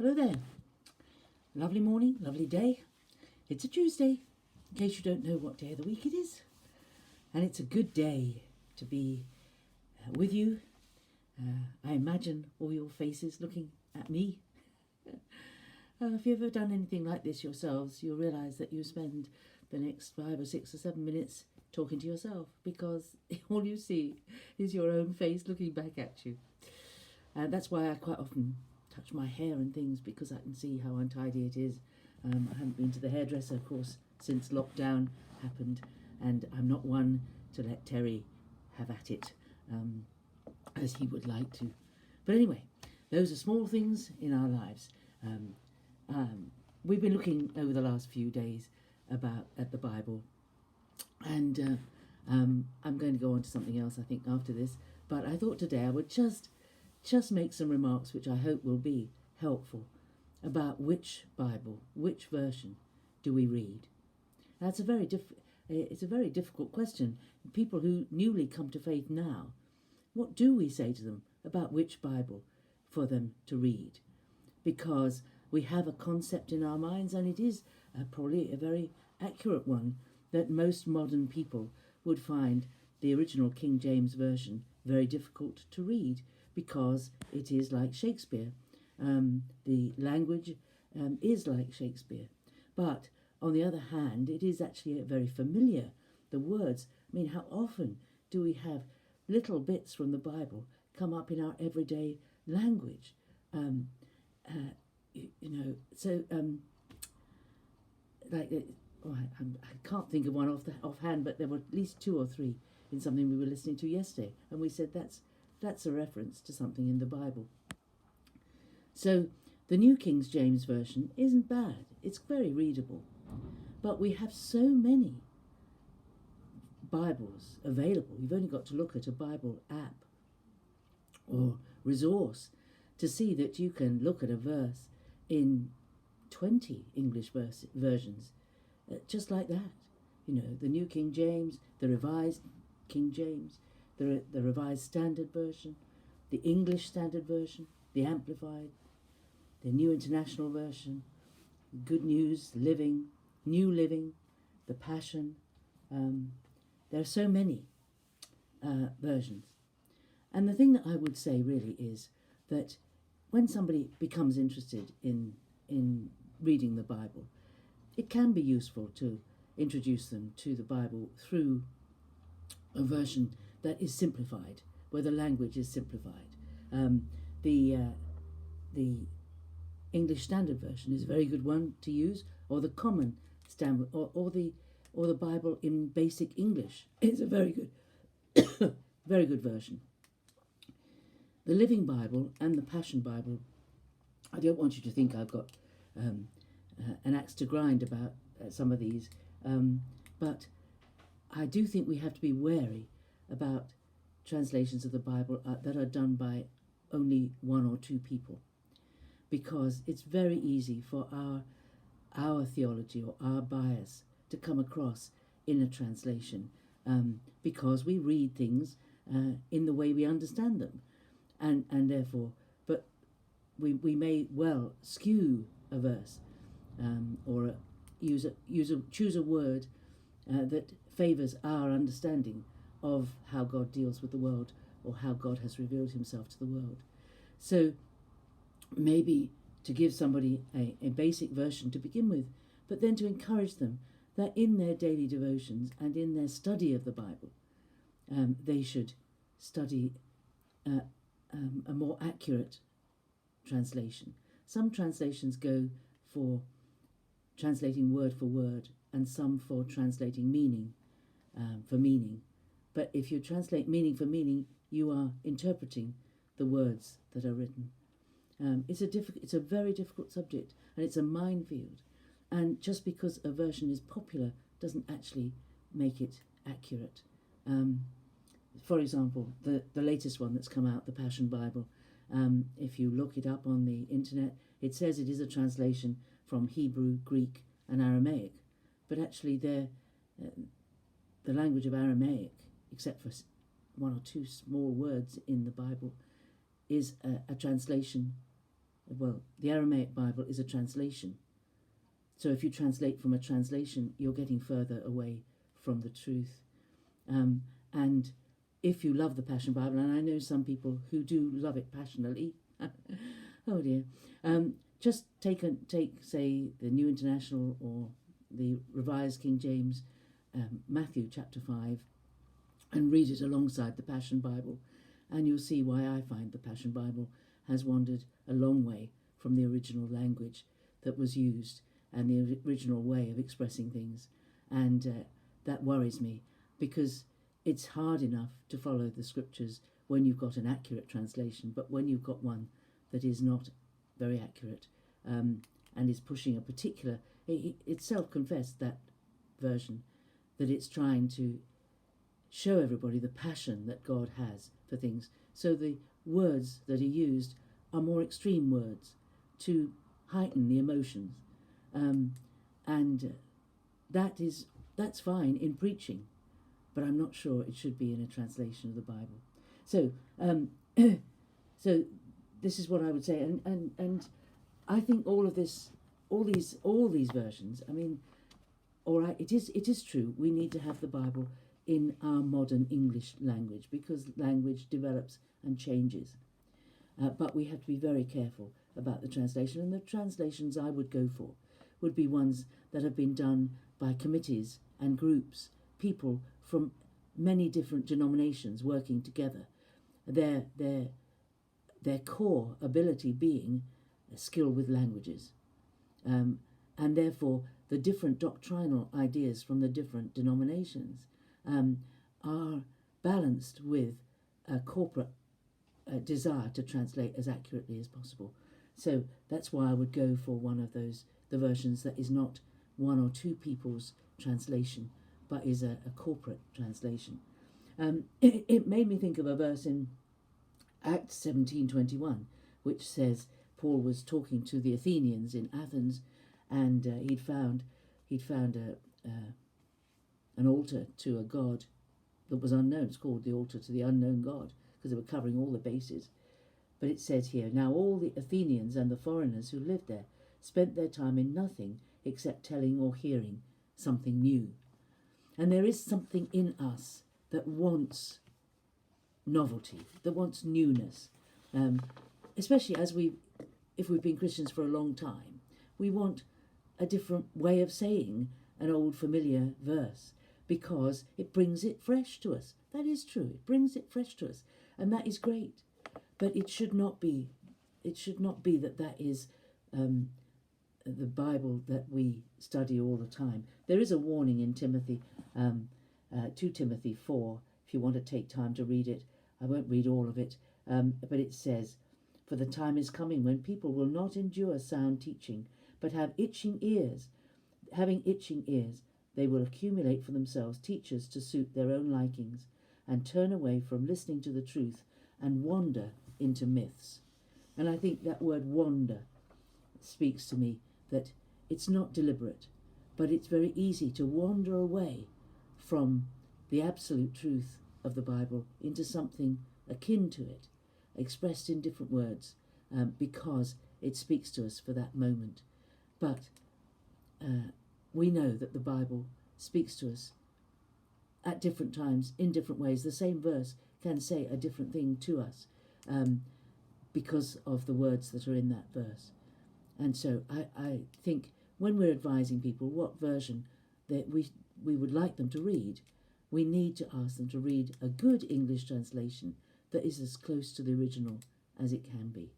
Hello there. Lovely morning, lovely day. It's a Tuesday, in case you don't know what day of the week it is. And it's a good day to be with you. I imagine all your faces looking at me. If you've ever done anything like this yourselves, you'll realise that you spend the next 5 or 6 or 7 minutes talking to yourself, because all you see is your own face looking back at you. And that's why I quite often touch my hair and things, because I can see how untidy it is. I haven't been to the hairdresser, of course, since lockdown happened, and I'm not one to let Terry have at it as he would like to. But anyway, those are small things in our lives. We've been looking over the last few days at the Bible, and I'm going to go on to something else, I think, after this. But I thought today I would just make some remarks which I hope will be helpful about which Bible, which version do we read. That's it's a very difficult question. People who newly come to faith now, what do we say to them about which Bible for them to read? Because we have a concept in our minds, and it is probably a very accurate one, that most modern people would find the original King James Version very difficult to read, because it is like Shakespeare. The language is like Shakespeare. But on the other hand, it is actually very familiar. The words, I mean, how often do we have little bits from the Bible come up in our everyday language? I can't think of one offhand, but there were at least 2 or 3 in something we were listening to yesterday, and we said that's a reference to something in the Bible. So the New King James Version isn't bad. It's very readable. But we have so many Bibles available. You've only got to look at a Bible app or resource to see that you can look at a verse in 20 English versions, just like that. You know, the New King James, the Revised King James, the Revised Standard Version, the English Standard Version, the Amplified, the New International Version, Good News, Living, New Living, the Passion. There are so many versions. And the thing that I would say really is that when somebody becomes interested in reading the Bible, it can be useful to introduce them to the Bible through a version that is simplified, where the language is simplified. The English Standard Version is a very good one to use, or the Common Standard, or the Bible in Basic English is a very good, very good version. The Living Bible and the Passion Bible, I don't want you to think I've got an axe to grind about some of these, but I do think we have to be wary about translations of the Bible that are done by only 1 or 2 people, because it's very easy for our theology or our bias to come across in a translation, because we read things in the way we understand them, and therefore, but we may well skew a verse, or choose a word that favours our understanding of how God deals with the world, or how God has revealed himself to the world. So maybe to give somebody a basic version to begin with, but then to encourage them that in their daily devotions and in their study of the Bible, they should study a more accurate translation. Some translations go for translating word for word, and some for translating meaning for meaning. But if you translate meaning for meaning, you are interpreting the words that are written. It's a very difficult subject, and it's a minefield. And just because a version is popular doesn't actually make it accurate. For example, the latest one that's come out, the Passion Bible, if you look it up on the internet, it says it is a translation from Hebrew, Greek and Aramaic. But actually the language of Aramaic, except for 1 or 2 small words in the Bible, is a translation well, the Aramaic Bible is a translation. So if you translate from a translation, you're getting further away from the truth. And if you love the Passion Bible, and I know some people who do love it passionately, oh dear, just take, say, the New International or the Revised King James, Matthew chapter 5, and read it alongside the Passion Bible, and you'll see why I find the Passion Bible has wandered a long way from the original language that was used and the original way of expressing things. And that worries me, because it's hard enough to follow the scriptures when you've got an accurate translation, but when you've got one that is not very accurate and is pushing a particular... It's self-confessed, that version, that it's trying to show everybody the passion that God has for things. So the words that are used are more extreme words to heighten the emotions. That's fine in preaching, but I'm not sure it should be in a translation of the Bible. So so this is what I would say, and I think all these versions, I mean, all right, it is true, we need to have the Bible in our modern English language, because language develops and changes. But we have to be very careful about the translation, and the translations I would go for would be ones that have been done by committees and groups, people from many different denominations working together, their core ability being a skill with languages, and therefore the different doctrinal ideas from the different denominations are balanced with a corporate desire to translate as accurately as possible. So that's why I would go for one of the versions that is not one or two people's translation, but is a corporate translation. It made me think of a verse in Acts 17:21, which says Paul was talking to the Athenians in Athens, and he'd found an altar to a god that was unknown. It's called the altar to the unknown god, because they were covering all the bases. But it says here, now all the Athenians and the foreigners who lived there spent their time in nothing except telling or hearing something new. And there is something in us that wants novelty, that wants newness, especially if we've been Christians for a long time. We want a different way of saying an old familiar verse, because it brings it fresh to us. That is true. It brings it fresh to us, and that is great. But it should not be that is the Bible that we study all the time. There is a warning in Timothy, 2 Timothy 4, if you want to take time to read it. I won't read all of it, but it says, "For the time is coming when people will not endure sound teaching, but have itching ears. Having itching ears, they will accumulate for themselves teachers to suit their own likings, and turn away from listening to the truth and wander into myths." And I think that word wander speaks to me, that it's not deliberate, but it's very easy to wander away from the absolute truth of the Bible into something akin to it, expressed in different words, because it speaks to us for that moment. But we know that the Bible speaks to us at different times, in different ways. The same verse can say a different thing to us because of the words that are in that verse. And so I think when we're advising people what version that we would like them to read, we need to ask them to read a good English translation that is as close to the original as it can be,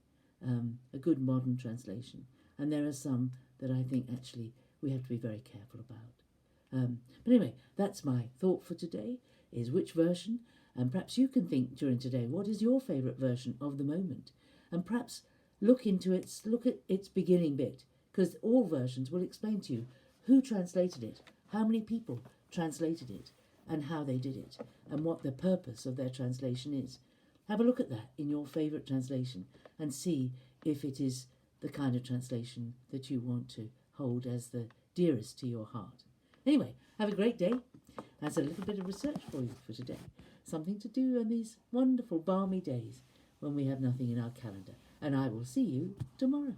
a good modern translation. And there are some that I think actually we have to be very careful about. But anyway, that's my thought for today, is which version, and perhaps you can think during today, what is your favourite version of the moment? And perhaps look at its beginning bit, because all versions will explain to you who translated it, how many people translated it, and how they did it, and what the purpose of their translation is. Have a look at that in your favourite translation and see if it is the kind of translation that you want to hold as the dearest to your heart. Anyway, have a great day. That's a little bit of research for you for today. Something to do on these wonderful balmy days when we have nothing in our calendar. and I will see you tomorrow.